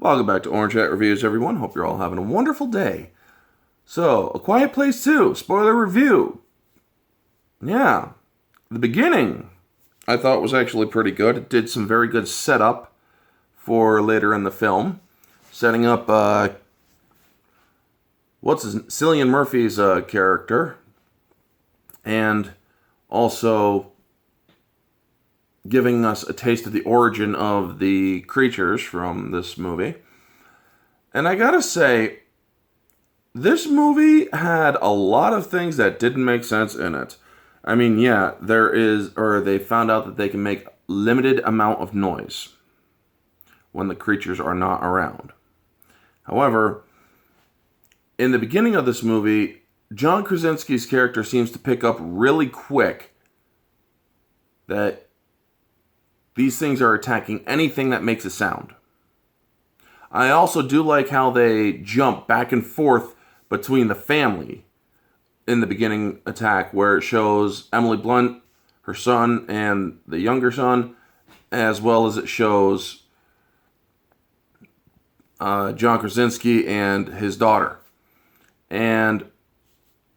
Welcome back to Orange Hat Reviews, everyone. Hope you're all having a wonderful day. So, A Quiet Place 2, spoiler review. Yeah, the beginning I thought was actually pretty good. It did some very good setup for later in the film. Setting up, Cillian Murphy's character. And also giving us a taste of the origin of the creatures from this movie. And I gotta say, this movie had a lot of things that didn't make sense in it. I mean, yeah, they found out that they can make limited amount of noise when the creatures are not around. However, in the beginning of this movie, John Krasinski's character seems to pick up really quick that these things are attacking anything that makes a sound. I also do like how they jump back and forth between the family in the beginning attack, where it shows Emily Blunt, her son, and the younger son, as well as it shows John Krasinski and his daughter. And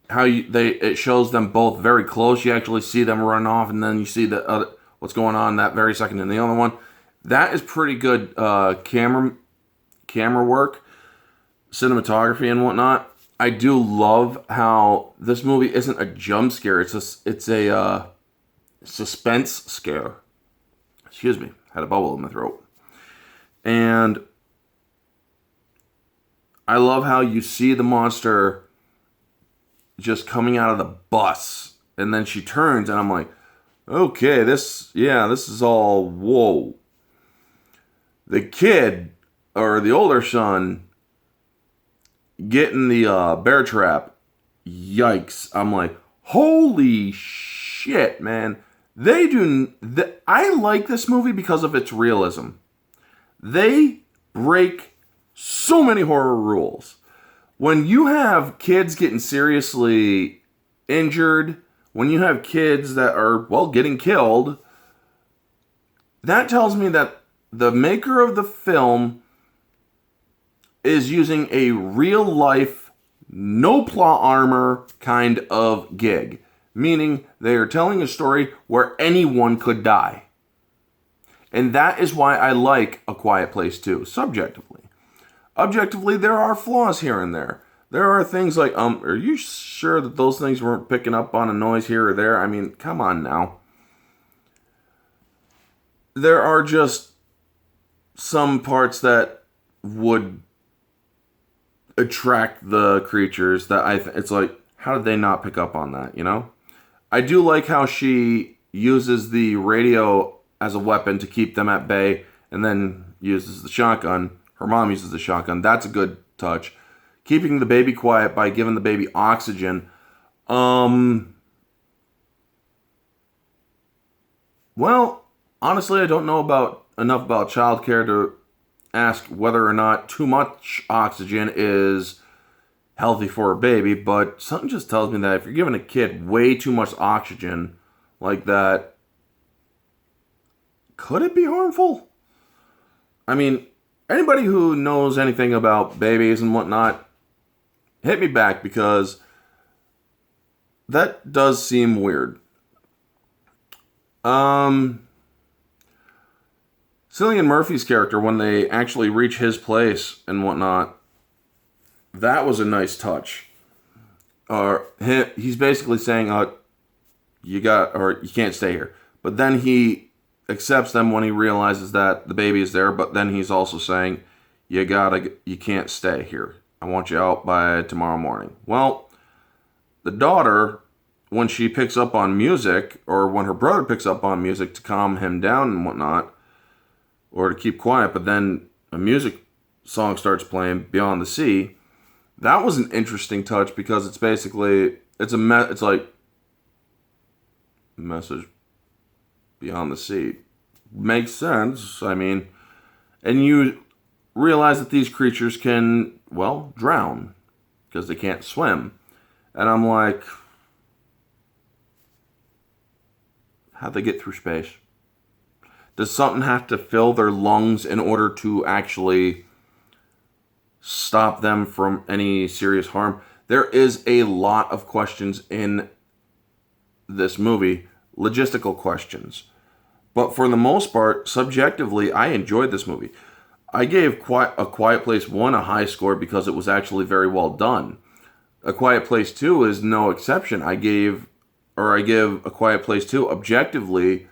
how it shows them both very close. You actually see them run off, and then you see what's going on that very second in the other one. That is pretty good camera work, cinematography, and whatnot. I do love how this movie isn't a jump scare. It's a suspense scare. Excuse me, had a bubble in my throat. And I love how you see the monster just coming out of the bus, and then she turns, and I'm like, okay, this is all, whoa. The kid, or the older son, getting the bear trap, yikes. I'm like, holy shit, man. I like this movie because of its realism. They break so many horror rules. When you have kids getting seriously injured, when you have kids that are, getting killed, that tells me that the maker of the film is using a real life, no plot armor kind of gig. Meaning they are telling a story where anyone could die. And that is why I like A Quiet Place 2, subjectively. Objectively, there are flaws here and there. There are things like, are you sure that those things weren't picking up on a noise here or there? I mean, come on now. There are just some parts that would attract the creatures that it's like, how did they not pick up on that, you know? I do like how she uses the radio as a weapon to keep them at bay, and then uses the shotgun. Her mom uses the shotgun. That's a good touch. Keeping the baby quiet by giving the baby oxygen. Well, honestly, I don't know enough about childcare to ask whether or not too much oxygen is healthy for a baby, but something just tells me that if you're giving a kid way too much oxygen like that, could it be harmful? I mean, anybody who knows anything about babies and whatnot, hit me back, because that does seem weird. Cillian Murphy's character, when they actually reach his place and whatnot, that was a nice touch. He's basically saying, you can't stay here. But then he accepts them when he realizes that the baby is there, but then he's also saying, you can't stay here. I want you out by tomorrow morning. Well, the daughter, when she picks up on music, or when her brother picks up on music to calm him down and whatnot, or to keep quiet, but then a music song starts playing, Beyond the Sea, that was an interesting touch, because it's basically, it's like, message Beyond the Sea. Makes sense. I mean, and you realize that these creatures can, drown, because they can't swim. And I'm like, how'd they get through space? Does something have to fill their lungs in order to actually stop them from any serious harm. There is a lot of questions in this movie, logistical questions. But for the most part, subjectively, I enjoyed this movie. I gave A Quiet Place 1 a high score because it was actually very well done. A Quiet Place 2 is no exception. I give A Quiet Place 2 objectively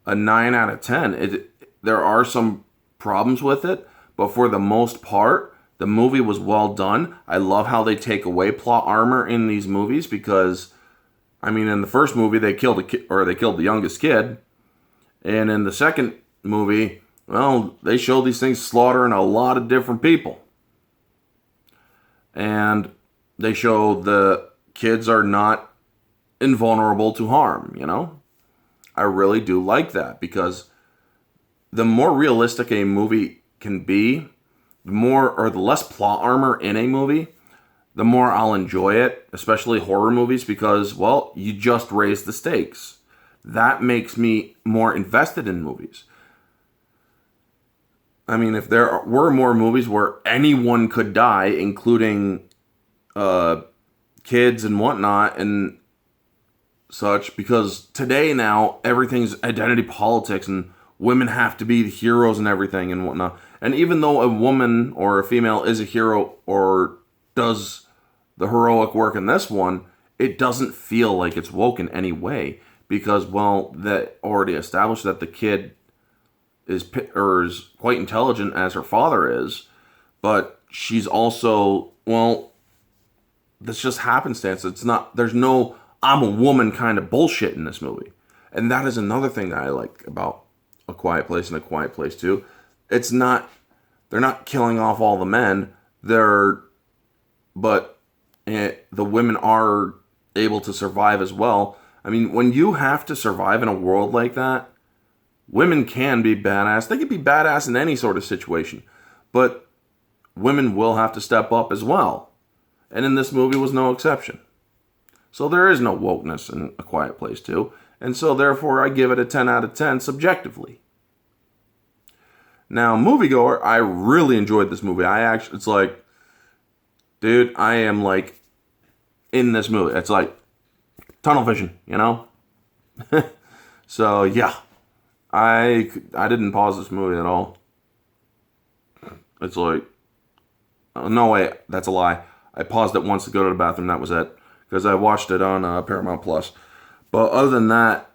a 9 out of 10. There are some problems with it, but for the most part, the movie was well done. I love how they take away plot armor in these movies because, I mean, in the first movie they killed the youngest kid, and in the second movie, well, they show these things slaughtering a lot of different people, and they show the kids are not invulnerable to harm. I really do like that because the more realistic a movie can be, the less plot armor in a movie, the more I'll enjoy it, especially horror movies, because, well, you just raise the stakes. That makes me more invested in movies. I mean, if there were more movies where anyone could die, including kids and whatnot and such, because today now everything's identity politics and women have to be the heroes and everything and whatnot. And even though a woman or a female is a hero or does the heroic work in this one, it doesn't feel like it's woke in any way because, well, that already established that the kid is quite intelligent as her father is, but she's also, well, that's just happenstance. There's no I'm a woman kind of bullshit in this movie. And that is another thing that I like about A Quiet Place and A Quiet Place 2. They're not killing off all the men. But the women are able to survive as well. I mean, when you have to survive in a world like that, women can be badass. They can be badass in any sort of situation. But women will have to step up as well. And in this movie was no exception. So there is no wokeness in A Quiet Place 2. And so therefore I give it a 10 out of 10 subjectively. Now, moviegoer, I really enjoyed this movie. It's like, dude, I am like in this movie. It's like tunnel vision, So yeah, I didn't pause this movie at all. It's like, oh, no way, that's a lie. I paused it once to go to the bathroom. That was it, because I watched it on Paramount Plus. But other than that,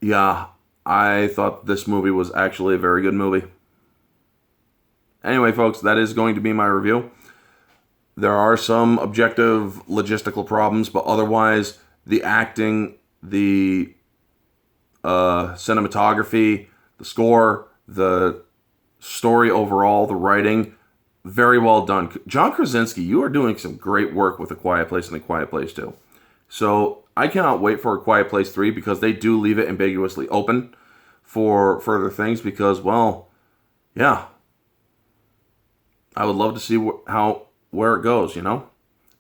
yeah, I thought this movie was actually a very good movie. Anyway, folks, that is going to be my review. There are some objective logistical problems, but otherwise, the acting, the cinematography, the score, the story overall, the writing, very well done. John Krasinski, you are doing some great work with A Quiet Place and A Quiet Place 2. So I cannot wait for A Quiet Place 3 because they do leave it ambiguously open for further things because, well, yeah. I would love to see where it goes,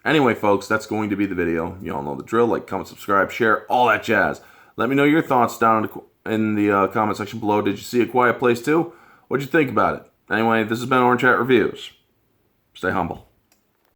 Anyway, folks, that's going to be the video. You all know the drill. Like, comment, subscribe, share, all that jazz. Let me know your thoughts down in the comment section below. Did you see A Quiet Place 2? What'd you think about it? Anyway, this has been Orange Hat Reviews. Stay humble.